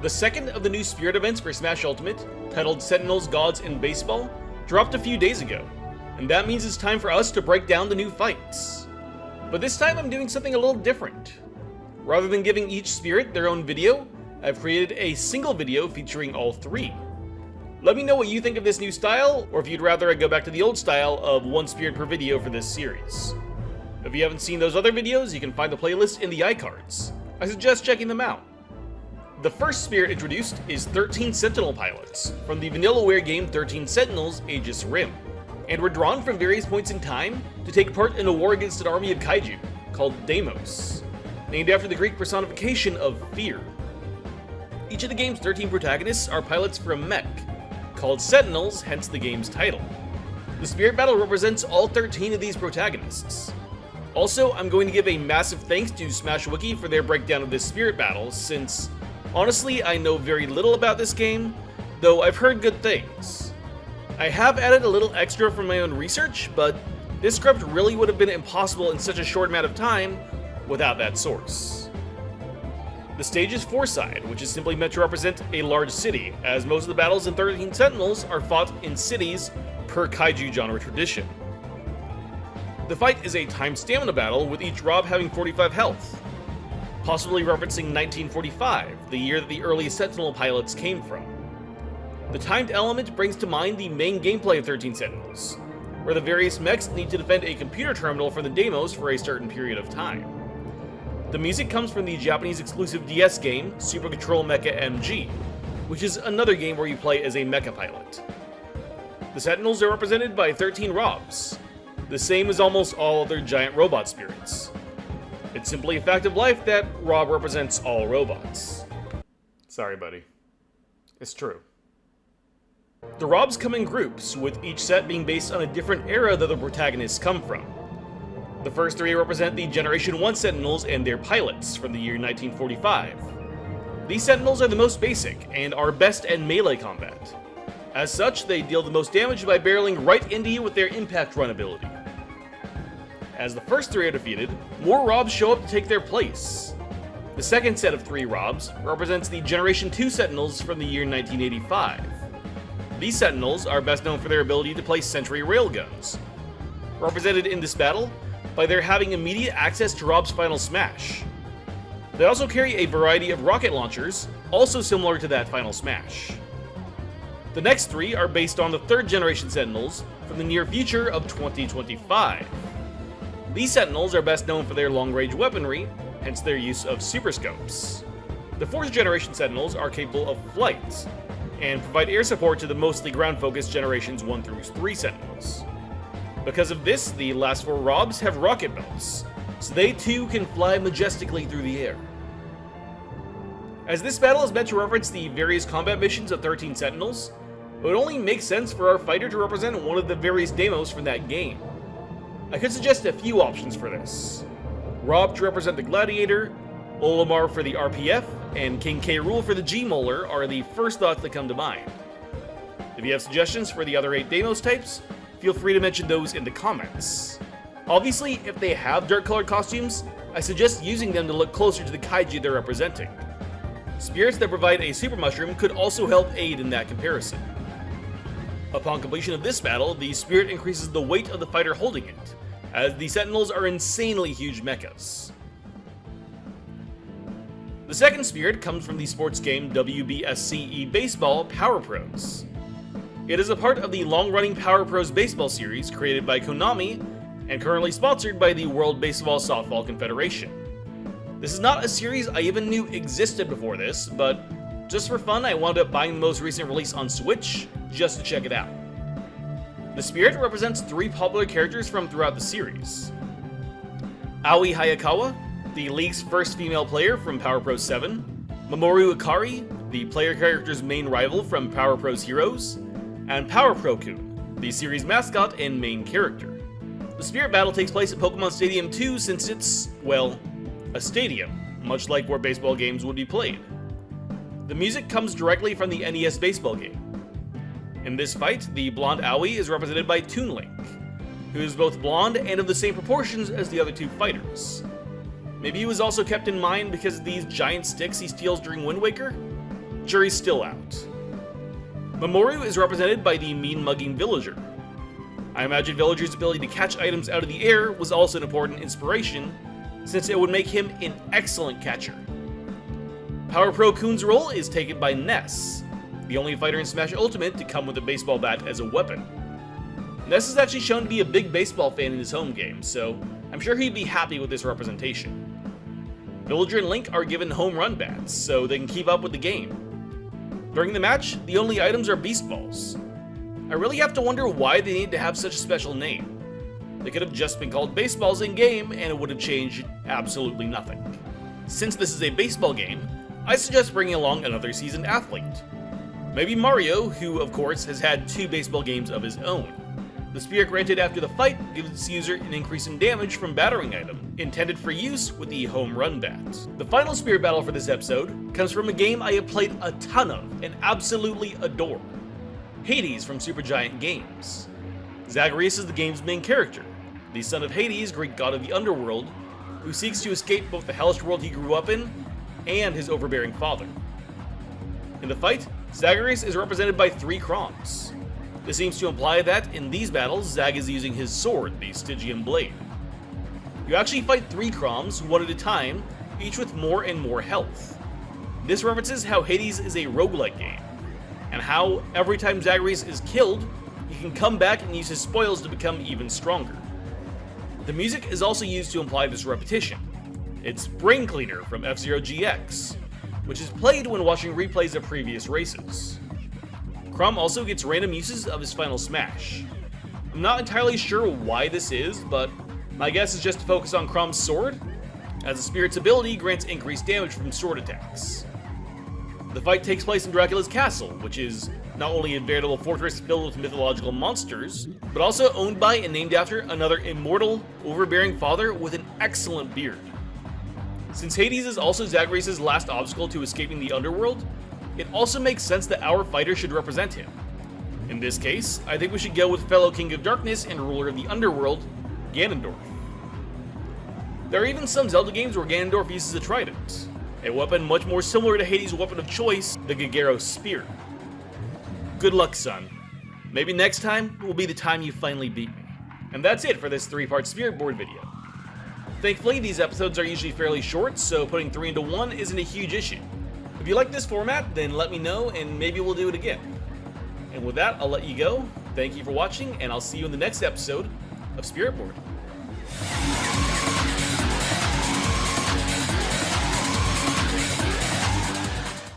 The second of the new Spirit events for Smash Ultimate, titled Sentinels, Gods, and Baseball, dropped a few days ago, and that means it's time for us to break down the new fights. But this time I'm doing something a little different. Rather than giving each Spirit their own video, I've created a single video featuring all three. Let me know what you think of this new style, or if you'd rather I go back to the old style of one Spirit per video for this series. If you haven't seen those other videos, you can find the playlist in the iCards. I suggest checking them out. The first Spirit introduced is 13 Sentinel Pilots, from the vanillaware game 13 Sentinels Aegis Rim, and were drawn from various points in time to take part in a war against an army of kaiju, called Deimos, named after the Greek personification of fear. Each of the game's 13 protagonists are pilots for a mech, called Sentinels, hence the game's title. The Spirit Battle represents all 13 of these protagonists. Also, I'm going to give a massive thanks to Smash Wiki for their breakdown of this Spirit Battle, since honestly, I know very little about this game, though I've heard good things. I have added a little extra from my own research, but this script really would have been impossible in such a short amount of time without that source. The stage is four-side, which is simply meant to represent a large city, as most of the battles in 13 Sentinels are fought in cities per kaiju genre tradition. The fight is a timed stamina battle, with each Rob having 45 health, possibly referencing 1945, the year that the earliest Sentinel pilots came from. The timed element brings to mind the main gameplay of 13 Sentinels, where the various mechs need to defend a computer terminal from the Deimos for a certain period of time. The music comes from the Japanese exclusive DS game, Super Control Mecha MG, which is another game where you play as a mecha pilot. The Sentinels are represented by 13 Robs, the same as almost all other giant robot spirits. It's simply a fact of life that Rob represents all robots. Sorry, buddy. It's true. The Robs come in groups, with each set being based on a different era that the protagonists come from. The first three represent the Generation 1 Sentinels and their pilots from the year 1945. These Sentinels are the most basic, and are best at melee combat. As such, they deal the most damage by barreling right into you with their impact run ability. As the first three are defeated, more Robs show up to take their place. The second set of three Robs represents the Generation 2 Sentinels from the year 1985. These Sentinels are best known for their ability to place sentry railguns, represented in this battle by their having immediate access to Rob's final smash. They also carry a variety of rocket launchers, also similar to that final smash. The next three are based on the third generation Sentinels from the near future of 2025. These Sentinels are best known for their long-range weaponry, hence their use of super scopes. The fourth generation Sentinels are capable of flight, and provide air support to the mostly ground-focused generations 1 through 3 Sentinels. Because of this, the last four Robs have rocket belts, so they too can fly majestically through the air. As this battle is meant to reference the various combat missions of 13 Sentinels, it would only make sense for our fighter to represent one of the various Deimos from that game. I could suggest a few options for this. Rob to represent the Gladiator, Olimar for the RPF, and King K. Rool for the G-Molar are the first thoughts that come to mind. If you have suggestions for the other 8 Deimos types, feel free to mention those in the comments. Obviously, if they have dark-colored costumes, I suggest using them to look closer to the kaiju they're representing. Spirits that provide a super mushroom could also help aid in that comparison. Upon completion of this battle, the Spirit increases the weight of the fighter holding it, as the Sentinels are insanely huge mechas. The second Spirit comes from the sports game WBSC eBaseball Power Pros. It is a part of the long-running Power Pros baseball series created by Konami and currently sponsored by the World Baseball Softball Confederation. This is not a series I even knew existed before this, but just for fun I wound up buying the most recent release on Switch just to check it out. The Spirit represents 3 popular characters from throughout the series. Aoi Hayakawa, the league's first female player from Power Pro 7, Mamoru Ikari, the player character's main rival from Power Pro's Heroes, and Pro-Kun, the series mascot and main character. The Spirit battle takes place at Pokemon Stadium 2 since it's, well, a stadium, much like where baseball games would be played. The music comes directly from the NES baseball game. In this fight, the blonde Aoi is represented by Toon Link, who is both blonde and of the same proportions as the other 2 fighters. Maybe he was also kept in mind because of these giant sticks he steals during Wind Waker? jury's still out. Mamoru is represented by the mean-mugging villager. I imagine Villager's ability to catch items out of the air was also an important inspiration, since it would make him an excellent catcher. Power Pro-Kun's role is taken by Ness, the only fighter in Smash Ultimate to come with a baseball bat as a weapon. Ness is actually shown to be a big baseball fan in his home game, so I'm sure he'd be happy with this representation. Villager and Link are given home run bats, so they can keep up with the game. During the match, the only items are Beast Balls. I really have to wonder why they need to have such a special name. They could have just been called baseballs in-game and it would have changed absolutely nothing. Since this is a baseball game, I suggest bringing along another seasoned athlete. Maybe Mario, who of course has had 2 baseball games of his own. The spirit granted after the fight gives its user an increase in damage from battering item, intended for use with the home run bat. The final spirit battle for this episode comes from a game I have played a ton of and absolutely adore. Hades from Supergiant Games. Zagreus is the game's main character, the son of Hades, Greek god of the underworld, who seeks to escape both the hellish world he grew up in and his overbearing father. In the fight, Zagreus is represented by 3 Chroms. This seems to imply that, in these battles, Zag is using his sword, the Stygian Blade. You actually fight 3 Chroms, one at a time, each with more and more health. This references how Hades is a roguelike game, and how, every time Zagreus is killed, he can come back and use his spoils to become even stronger. The music is also used to imply this repetition. It's Brain Cleaner from F-Zero GX, which is played when watching replays of previous races. Chrom also gets random uses of his final smash. I'm not entirely sure why this is, but my guess is just to focus on Chrom's sword, as the spirit's ability grants increased damage from sword attacks. The fight takes place in Dracula's castle, which is not only a veritable fortress filled with mythological monsters, but also owned by and named after another immortal, overbearing father with an excellent beard. Since Hades is also Zagreus' last obstacle to escaping the underworld, it also makes sense that our fighter should represent him. In this case, I think we should go with fellow King of Darkness and ruler of the underworld, Ganondorf. There are even some Zelda games where Ganondorf uses a trident, a weapon much more similar to Hades' weapon of choice, the Gagero's Spear. Good luck, son. Maybe next time will be the time you finally beat me. And that's it for this 3-part Spirit Board video. Thankfully, these episodes are usually fairly short, so putting 3 into 1 isn't a huge issue. If you like this format, then let me know and maybe we'll do it again. And with that, I'll let you go. Thank you for watching, and I'll see you in the next episode of Spirit Board.